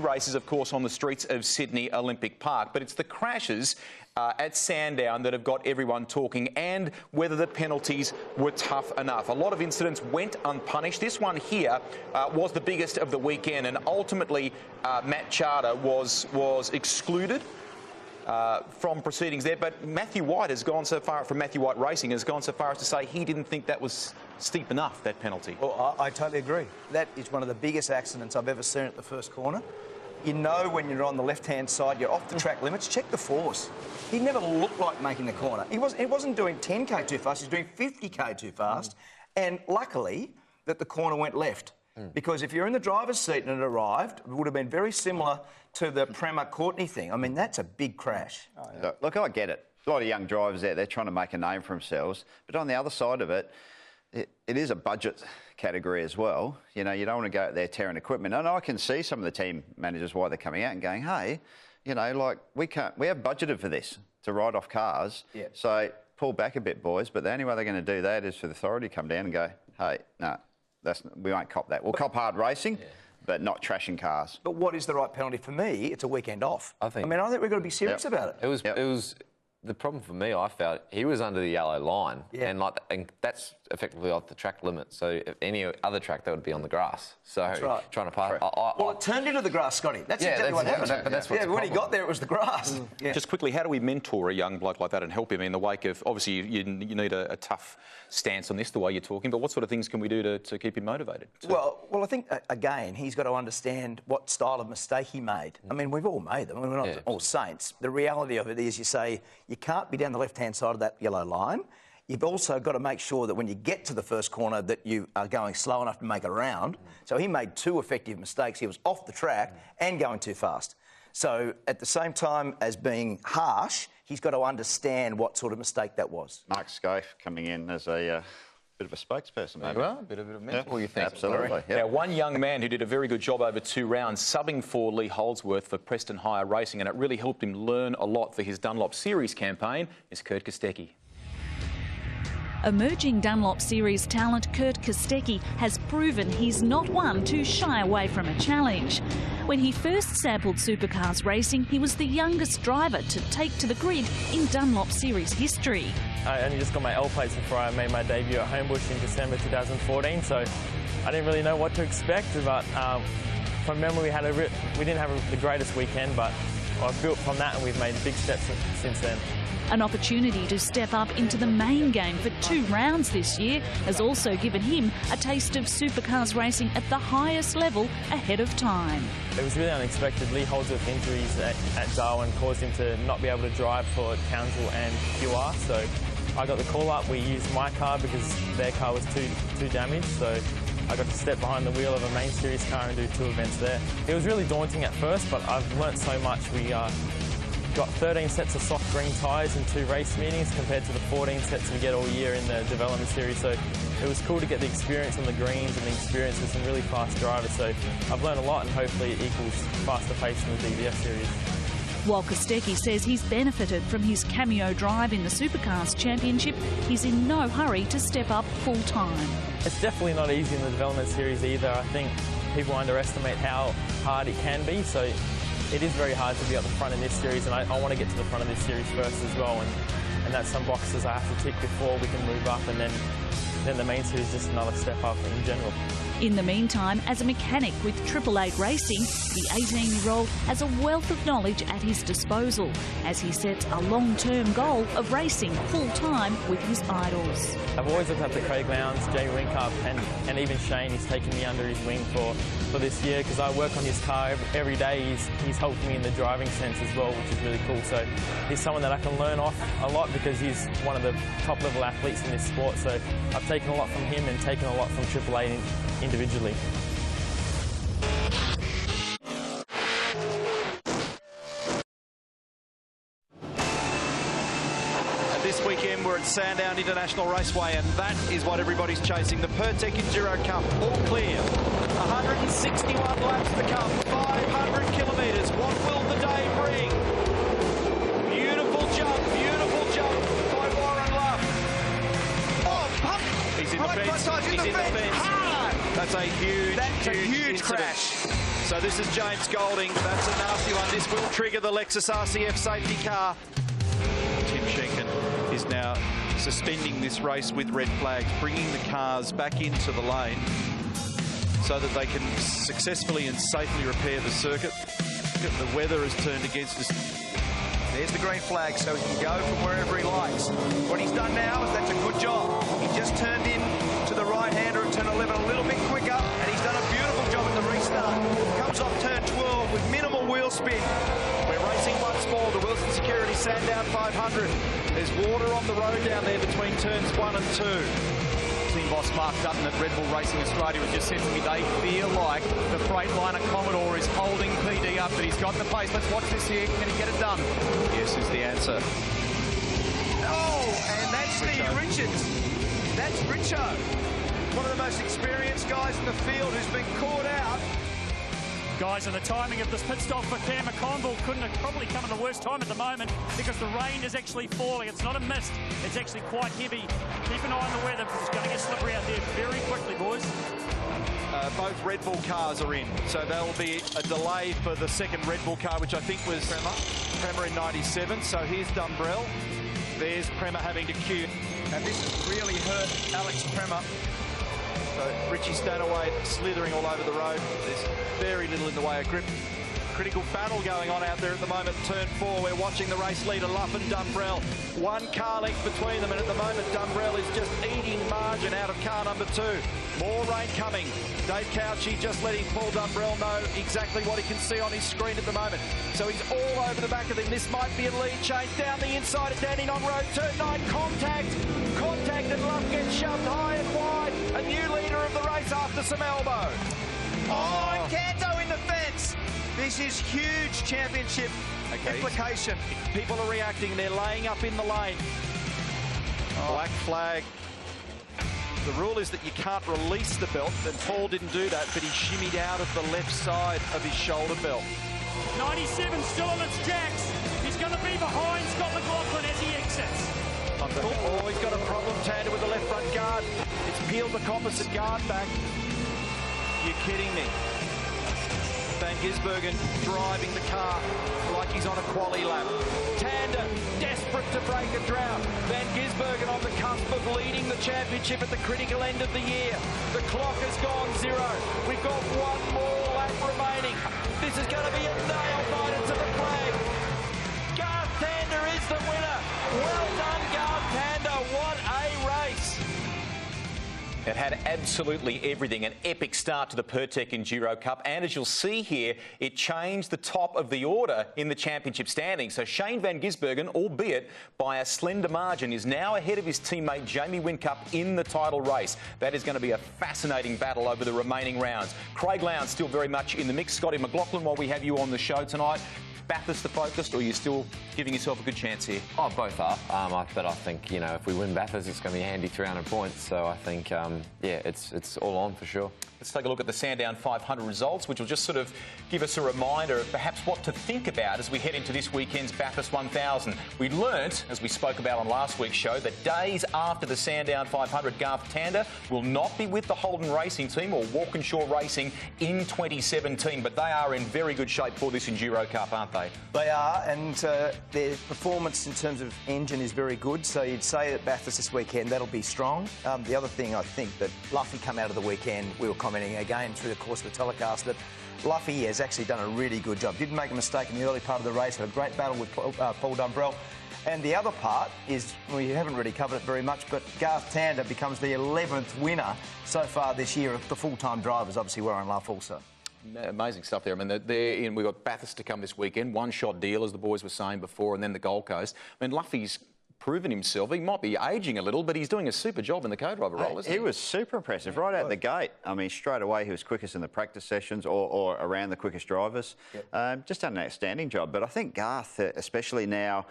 races, of course, on the streets of Sydney Olympic Park. But it's the crashes at Sandown that have got everyone talking, and whether the penalties were tough enough. A lot of incidents went unpunished. This one here was the biggest of the weekend, and ultimately Matt Charter was excluded from proceedings there, but Matthew White has gone so far, from Matthew White Racing, has gone so far as to say he didn't think that was steep enough, that penalty. Well, I totally agree. That is one of the biggest accidents I've ever seen at the first corner. You know when you're on the left-hand side, you're off the track limits, check the force. He never looked like making the corner. He wasn't doing 10k too fast, he was doing 50k too fast, and luckily that the corner went left. Because if you're in the driver's seat and it arrived, it would have been very similar to the Prema Courtney thing. I mean, that's a big crash. Oh, yeah. Look, I get it. A lot of young drivers out there trying to make a name for themselves. But on the other side of it, it is a budget category as well. You know, you don't want to go out there tearing equipment. And I can see some of the team managers why they're coming out and going, hey, you know, like, we have budgeted for this, to write off cars. Yeah. So pull back a bit, boys. But the only way they're going to do that is for the authority to come down and go, hey, no. We won't cop that. We'll cop hard racing, but not trashing cars. But what is the right penalty for me? It's a weekend off. I think we've got to be serious about it. It was the problem for me. I felt he was under the yellow line, and that's effectively off the track limit. So if any other track, that would be on the grass. So trying to pass. Well, it turned into the grass, Scotty. That's exactly what happened. When he got there, it was the grass. Just quickly, how do we mentor a young bloke like that and help him in the wake of, obviously, you need a tough stance on this, the way you're talking, but what sort of things can we do to keep him motivated? Well, I think, again, he's got to understand what style of mistake he made. I mean, we've all made them. I mean, we're not all saints. The reality of it is you say you can't be down the left-hand side of that yellow line. You've also got to make sure that when you get to the first corner that you are going slow enough to make it around. So he made 2 effective mistakes. He was off the track and going too fast. So at the same time as being harsh, he's got to understand what sort of mistake that was. Mark Scaife coming in as a bit of a spokesperson, maybe. Well, a bit of a mentor, you think? Absolutely. Now, one young man who did a very good job over 2 rounds, subbing for Lee Holdsworth for Preston Hire Racing, and it really helped him learn a lot for his Dunlop Series campaign, is Kurt Kostecki. Emerging Dunlop Series talent Kurt Kostecki has proven he's not one to shy away from a challenge. When he first sampled Supercars racing, he was the youngest driver to take to the grid in Dunlop Series history. I only just got my L plates before I made my debut at Homebush in December 2014, so I didn't really know what to expect, but from memory we didn't have the greatest weekend, but I've built from that and we've made big steps since then. An opportunity to step up into the main game for 2 rounds this year has also given him a taste of Supercars racing at the highest level ahead of time. It was really unexpected. Lee Holdsworth injuries at Darwin caused him to not be able to drive for Townsville and QR, so I got the call up. We used my car because their car was too damaged, so I got to step behind the wheel of a main series car and do 2 events there. It was really daunting at first, but I've learnt so much. We got 13 sets of soft green tyres in 2 race meetings compared to the 14 sets we get all year in the development series. So it was cool to get the experience on the greens and the experience with some really fast drivers. So I've learned a lot and hopefully it equals faster pace in the DVS series. While Kostecki says he's benefited from his cameo drive in the Supercars Championship, he's in no hurry to step up full-time. It's definitely not easy in the development series either. I think people underestimate how hard it can be. So it is very hard to be at the front of this series, and I want to get to the front of this series first as well. And that's some boxes I have to tick before we can move up, and then the main series is just another step up in general. In the meantime, as a mechanic with 888 Racing, the 18-year-old has a wealth of knowledge at his disposal as he sets a long-term goal of racing full-time with his idols. I've always looked up to Craig Lowndes, Jamie Whincup, and even Shane. He's taken me under his wing for this year because I work on his car every day. He's helped me in the driving sense as well, which is really cool. So he's someone that I can learn off a lot because he's one of the top-level athletes in this sport. So I've taken a lot from him and taken a lot from 888 individually. This weekend we're at Sandown International Raceway, and that is what everybody's chasing. The Pertec Enduro Cup, all clear. 161 laps to come, 500 kilometres. What will the day bring? Beautiful jump by Warren Luff. Oh, pump! He's in the fence. He's in the fence. That's a huge crash. So this is James Golding. That's a nasty one. This will trigger the Lexus RCF safety car. Tim Schenken is now suspending this race with red flags, bringing the cars back into the lane so that they can successfully and safely repair the circuit. The weather has turned against us. There's the green flag, so he can go from wherever he likes. What he's done now is that's a good job. He just turned in to the right-hander and turn 11 a little bit quicker, and he's done a beautiful job at the restart. Comes off turn 12 with minimal wheel spin. We're racing once more, the Wilson Security Sandown 500. There's water on the road down there between turns 1 and 2. Team boss Mark Dutton at Red Bull Racing Australia has just said to me they feel like the Freightliner Commodore is holding PD up, but he's got the pace. Let's watch this here. Can he get it done? Yes is the answer. Oh, and that's Steve Richards. That's Richo, one of the most experienced guys in the field who's been caught out. Guys, and the timing of this pit stop for Cam McConville couldn't have probably come at the worst time at the moment because the rain is actually falling. It's not a mist. It's actually quite heavy. Keep an eye on the weather because it's going to get slippery out there very quickly, boys. Both Red Bull cars are in, so there will be a delay for the second Red Bull car, which I think was Prema in 97. So here's Dumbrell. There's Prema having to queue. And this has really hurt Alex Prema. So Richie Stanaway slithering all over the road. There's very little in the way of grip. Critical battle going on out there at the moment. Turn 4, we're watching the race leader, Luff and Dumbrell. 1 car length between them, and at the moment Dumbrell is just eating margin out of car number 2. More rain coming. Dave Couchy just letting Paul Dumbrell know exactly what he can see on his screen at the moment. So he's all over the back of him. This might be a lead change down the inside of Danny on road. Turn 9, contact, and Luff gets shoved high and wide. A new leader of the race after some elbow. Oh, and Canto in the fence. This is huge championship implication. People are reacting. They're laying up in the lane. Black flag. The rule is that you can't release the belt, and Paul didn't do that, but he shimmied out of the left side of his shoulder belt. 97 still on its jacks. He's going to be behind Scott McLaughlin as he exits. I'm Oh, he's got a problem, Tander, with the left front guard. It's peeled the composite guard back. You're kidding me. Van Gisbergen driving the car like he's on a quali lap. Tander desperate to break a drought. Van Gisbergen on the cusp of leading the championship at the critical end of the year. The clock has gone 0. We've got one more lap remaining. This is going to be a nail-biter to the flag. Garth Tander is the winner. Well done, Garth Tander. What a race. It had absolutely everything, an epic start to the Pertec Enduro Cup, and as you'll see here, it changed the top of the order in the championship standings. So Shane Van Gisbergen, albeit by a slender margin, is now ahead of his teammate Jamie Whincup in the title race. That is going to be a fascinating battle over the remaining rounds. Craig Lowndes still very much in the mix. Scotty McLaughlin, while we have you on the show tonight, Bathurst the focused, or are you still giving yourself a good chance here? Oh, both are. But I think, you know, if we win Bathurst, it's going to be a handy 300 points. So I think, yeah, it's all on for sure. Let's take a look at the Sandown 500 results, which will just sort of give us a reminder of perhaps what to think about as we head into this weekend's Bathurst 1000. We learnt, as we spoke about on last week's show, that days after the Sandown 500, Garth Tander will not be with the Holden Racing team or Walkinshaw Racing in 2017, but they are in very good shape for this Enduro Cup, aren't they? They are, and their performance in terms of engine is very good, so you'd say that Bathurst this weekend, that'll be strong. The other thing, I think, that Luffy come out of the weekend, we were commenting again through the course of the telecast, that Luffy has actually done a really good job. Didn't make a mistake in the early part of the race, had a great battle with Paul Dumbrell. And the other part is, we haven't really covered it very much, but Garth Tander becomes the 11th winner so far this year of the full-time drivers, obviously Warren Luff also. Amazing stuff there. I mean, we've got Bathurst to come this weekend, one-shot deal, as the boys were saying before, and then the Gold Coast. I mean, Luffy's proven himself. He might be ageing a little, but he's doing a super job in the co-driver role, isn't he? He was super impressive right out the gate. I mean, straight away he was quickest in the practice sessions or around the quickest drivers. Yep. Just done an outstanding job. But I think Garth, especially now,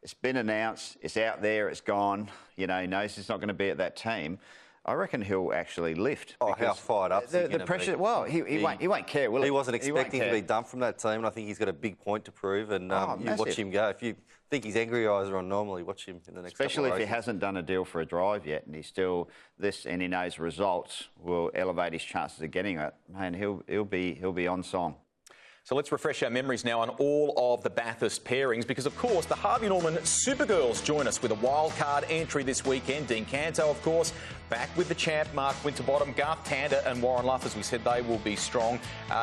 it's been announced, it's out there, it's gone. You know, he knows he's not going to be at that team. I reckon he'll actually lift. Oh, how fired up the pressure. Well, he won't care, will he? He wasn't expecting to be dumped from that team, and I think he's got a big point to prove. And you watch him go. If you think his angry eyes are on normally, watch him in the next. Especially if he hasn't done a deal for a drive yet, and he's still and he knows results will elevate his chances of getting it. Man, he'll be on song. So let's refresh our memories now on all of the Bathurst pairings, because, of course, the Harvey Norman Supergirls join us with a wildcard entry this weekend. Dean Canto, of course, back with the champ, Mark Winterbottom, Garth Tander and Warren Luff, as we said, they will be strong.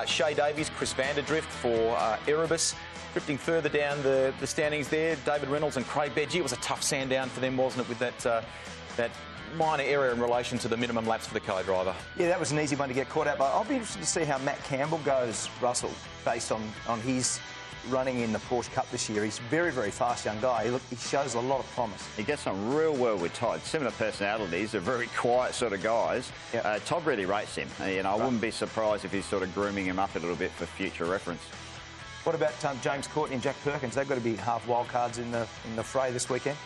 Shea Davies, Chris Vanderdrift for Erebus. Drifting further down the standings there, David Reynolds and Craig Bedgie. It was a tough Sandown for them, wasn't it, with that minor error in relation to the minimum laps for the co-driver. Yeah, that was an easy one to get caught out by. I'll be interested to see how Matt Campbell goes, Russell, based on his running in the Porsche Cup this year. He's a very, very fast young guy. He shows a lot of promise. He gets on real well with Todd. Similar personalities, they're very quiet sort of guys. Yep. Todd really rates him. You know, I wouldn't be surprised if he's sort of grooming him up a little bit for future reference. What about James Courtney and Jack Perkins? They've got to be half wild cards in the fray this weekend.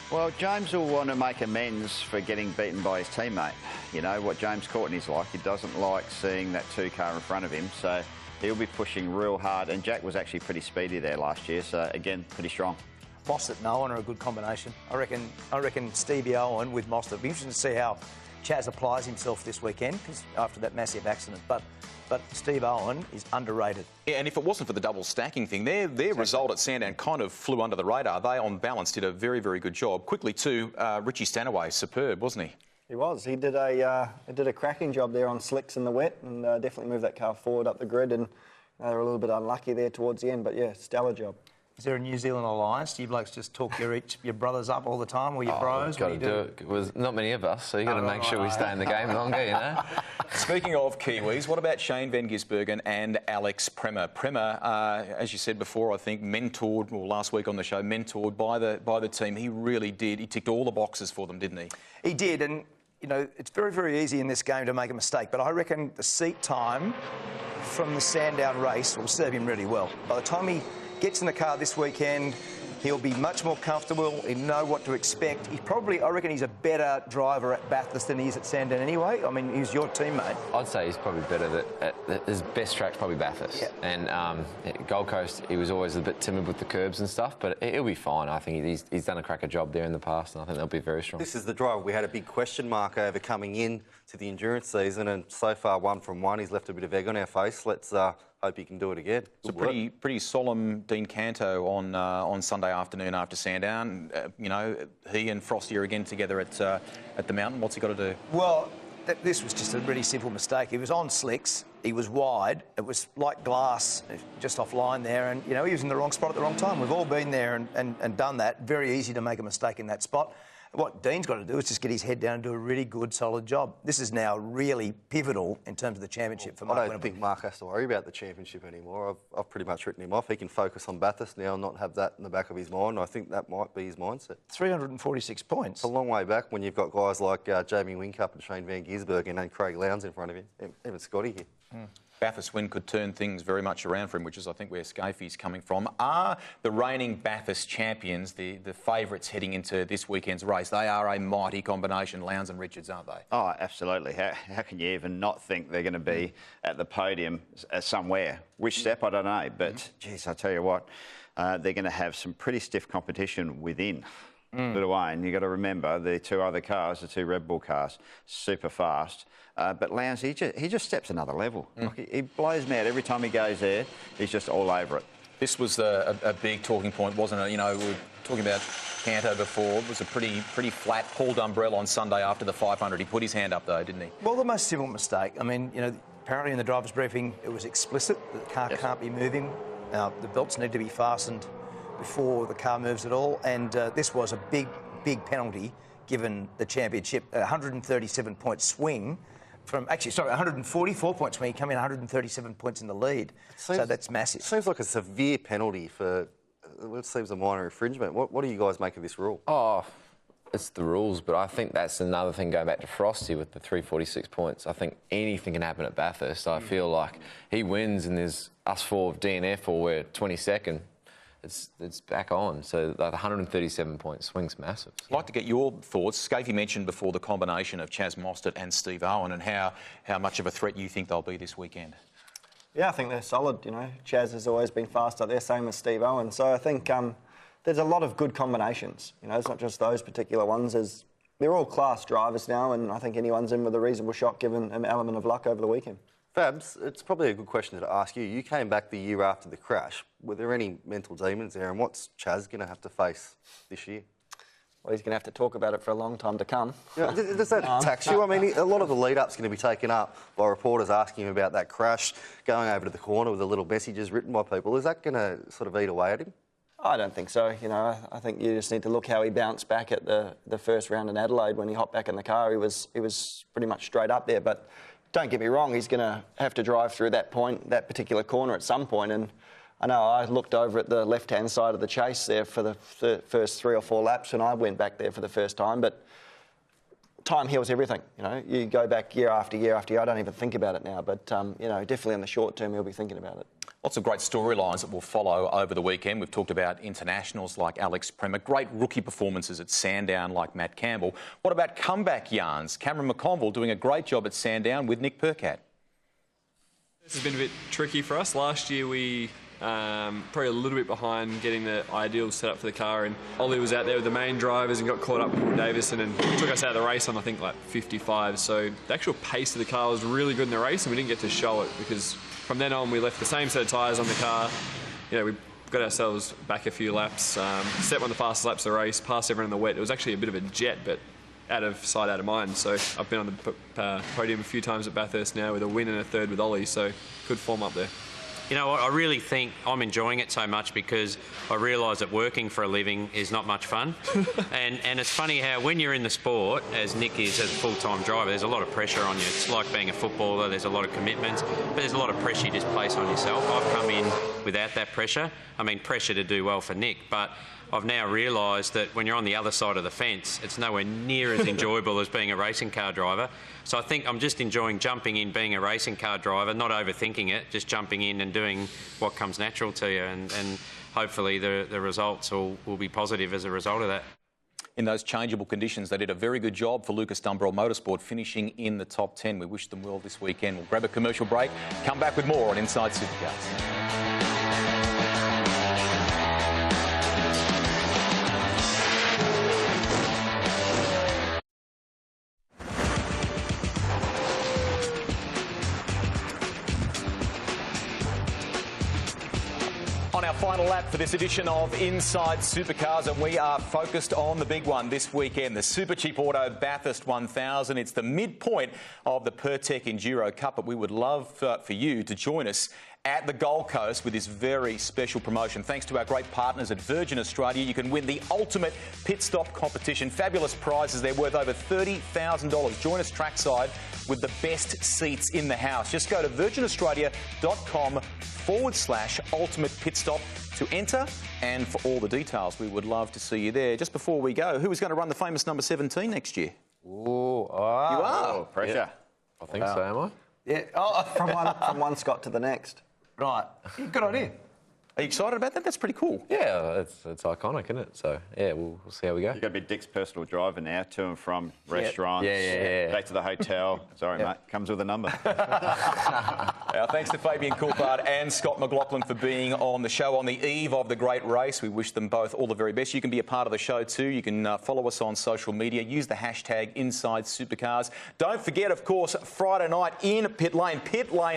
Well, James will want to make amends for getting beaten by his teammate. You know what James Courtney's like. He doesn't like seeing that car in front of him, so he'll be pushing real hard. And Jack was actually pretty speedy there last year, so again, pretty strong. Mostert and Owen are a good combination. I reckon Stevie Owen with Mostert. It'll be interesting to see how Chaz applies himself this weekend, because after that massive accident. But Steve Owen is underrated. Yeah, and if it wasn't for the double stacking thing, their result at Sandown kind of flew under the radar. They, on balance, did a very, very good job. Quickly, too, Richie Stanaway, superb, wasn't he? He was. He did a cracking job there on slicks in the wet, and definitely moved that car forward up the grid. And they were a little bit unlucky there towards the end, but yeah, stellar job. Is there a New Zealand alliance? Do you blokes just talk your brothers up all the time, or your bros? Got to do it. There's not many of us, so you've got to make sure we stay in the game longer, you know. Speaking of Kiwis, what about Shane Van Gisbergen and Alex Premer? Premer, as you said before, I think mentored, well, last week on the show, mentored by the team. He really did. He ticked all the boxes for them, didn't he? He did, and you know, it's very, very easy in this game to make a mistake, but I reckon the seat time from the Sandown race will serve him really well. By the time he gets in the car this weekend, He'll be much more comfortable. He'll know what to expect. I reckon he's a better driver at Bathurst than he is at Sandown anyway. I mean, he's your teammate. I'd say he's probably better his best track's probably Bathurst. Yeah. And Gold Coast, he was always a bit timid with the curbs and stuff, but he'll be fine. I think he's done a cracker job there in the past, and I think they'll be very strong. This is the driver we had a big question mark over coming in to the endurance season, and so far 1 from 1. He's left a bit of egg on our face. Let's hope he can do it again. It's a pretty solemn Dean Canto on Sunday afternoon after Sandown. You know, he and Frosty are again together at the mountain. What's he got to do? Well, this was just a really simple mistake. He was on slicks. He was wide. It was like glass, just offline there, and you know he was in the wrong spot at the wrong time. We've all been there and done that. Very easy to make a mistake in that spot. What Dean's got to do is just get his head down and do a really good, solid job. This is now really pivotal in terms of the championship for Mark. I don't think Mark has to worry about the championship anymore. I've pretty much written him off. He can focus on Bathurst now and not have that in the back of his mind. I think that might be his mindset. 346 points. It's a long way back when you've got guys like Jamie Whincup and Shane Van Gisbergen and Craig Lowndes in front of him, even Scotty here. Bathurst win could turn things very much around for him, which is, I think, where Scafie's coming from. Are the reigning Bathurst champions the favourites heading into this weekend's race? They are a mighty combination, Lowndes and Richards, aren't they? Oh, absolutely. How can you even not think they're going to be at the podium somewhere? Which step, I don't know. But, geez, I tell you what, they're going to have some pretty stiff competition within. Little Wayne, you've got to remember the 2 other cars, the 2 Red Bull cars, super fast. But Lowndes, he just steps another level. Like, he blows me out every time he goes there. He's just all over it. This was a big talking point, wasn't it? You know, we were talking about Canto before. It was a pretty flat, hauled umbrella on Sunday after the 500. He put his hand up, though, didn't he? Well, the most simple mistake. I mean, you know, apparently in the driver's briefing it was explicit that the car can't be moving. The belts need to be fastened before the car moves at all, and this was a big penalty given the championship. A 137-point swing from, 144-point swing, coming in 137 points in the lead. So that's massive. It seems like a severe penalty for what seems a minor infringement. What do you guys make of this rule? Oh, it's the rules, but I think that's another thing going back to Frosty with the 346 points. I think anything can happen at Bathurst. I feel like he wins and there's us 4 of DNF or we're 22nd. It's back on. So the 137-point swing's massive. I'd like to get your thoughts. Scafie mentioned before the combination of Chaz Mostert and Steve Owen and how much of a threat you think they'll be this weekend. Yeah, I think they're solid. You know, Chaz has always been fast up there, same as Steve Owen. So I think there's a lot of good combinations. You know, it's not just those particular ones. They're all class drivers now, and I think anyone's in with a reasonable shot given an element of luck over the weekend. Fabs, it's probably a good question to ask you. You came back the year after the crash. Were there any mental demons there, and what's Chaz going to have to face this year? Well, he's going to have to talk about it for a long time to come. Yeah, does that tax you? I mean, a lot of the lead-up's going to be taken up by reporters asking him about that crash, going over to the corner with the little messages written by people. Is that going to sort of eat away at him? I don't think so. You know, I think you just need to look how he bounced back at the first round in Adelaide when he hopped back in the car. He was pretty much straight up there, but don't get me wrong, he's going to have to drive through that particular corner at some point. And I know I looked over at the left-hand side of the chase there for the first 3 or 4 laps when I went back there for the first time. But time heals everything. You know, you go back year after year after year. I don't even think about it now. But, you know, definitely in the short term, he'll be thinking about it. Lots of great storylines that will follow over the weekend. We've talked about internationals like Alex Premer, great rookie performances at Sandown like Matt Campbell. What about comeback yarns? Cameron McConville doing a great job at Sandown with Nick Percat. This has been a bit tricky for us. Last year we probably a little bit behind getting the ideal set up for the car, and Ollie was out there with the main drivers and got caught up with Paul Davison and took us out of the race on I think like 55. So the actual pace of the car was really good in the race and we didn't get to show it because from then on we left the same set of tyres on the car. You know, we got ourselves back a few laps, set one of the fastest laps of the race, passed everyone in the wet. It was actually a bit of a jet, but out of sight, out of mind. So I've been on the podium a few times at Bathurst now with a win and a third with Ollie, so good form up there. You know, I really think I'm enjoying it so much because I realise that working for a living is not much fun. and it's funny how when you're in the sport, as Nick is as a full-time driver, there's a lot of pressure on you. It's like being a footballer, there's a lot of commitments, but there's a lot of pressure you just place on yourself. I've come in without that pressure. I mean, pressure to do well for Nick, but I've now realised that when you're on the other side of the fence, it's nowhere near as enjoyable as being a racing car driver. So I think I'm just enjoying jumping in, being a racing car driver, not overthinking it, just jumping in and doing what comes natural to you, and hopefully the results will be positive as a result of that. In those changeable conditions, they did a very good job for Lucas Dumbrell Motorsport, finishing in the top 10. We wish them well this weekend. We'll grab a commercial break, come back with more on Inside Supercars. On our final lap for this edition of Inside Supercars, and we are focused on the big one this weekend, the Super Cheap Auto Bathurst 1000. It's the midpoint of the Pertec Enduro Cup, but we would love for you to join us at the Gold Coast with this very special promotion. Thanks to our great partners at Virgin Australia, you can win the ultimate pit stop competition. Fabulous prizes. They're worth over $30,000. Join us trackside with the best seats in the house. Just go to virginaaustralia.com/ultimate pit stop to enter, and for all the details. We would love to see you there. Just before we go, who is going to run the famous number 17 next year? Ooh, You are? Oh, pressure. Yeah. I think so, am I? Yeah. Oh, From one Scott to the next. right. Good idea. Are you excited about that? That's pretty cool. Yeah, it's iconic, isn't it? So, yeah, we'll see how we go. You've got to be Dick's personal driver now, to and from restaurants, Yeah. back to the hotel. Sorry, mate, comes with a number. Our thanks to Fabian Coulthard and Scott McLaughlin for being on the show on the eve of the great race. We wish them both all the very best. You can be a part of the show too. You can follow us on social media. Use the hashtag Inside Supercars. Don't forget, of course, Friday night in Pit Lane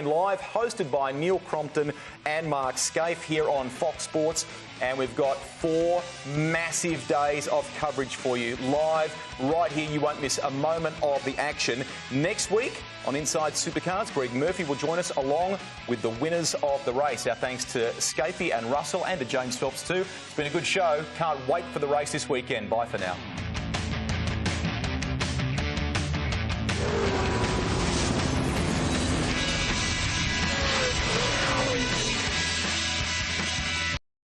Live, hosted by Neil Crompton and Mark Scaife here on Fox Sports. And we've got 4 massive days of coverage for you live right here. You won't miss a moment of the action. Next week on Inside Supercars, Greg Murphy will join us along with the winners of the race. Our thanks to Scapey and Russell and to James Phelps too. It's been a good show. Can't wait for the race this weekend. Bye for now.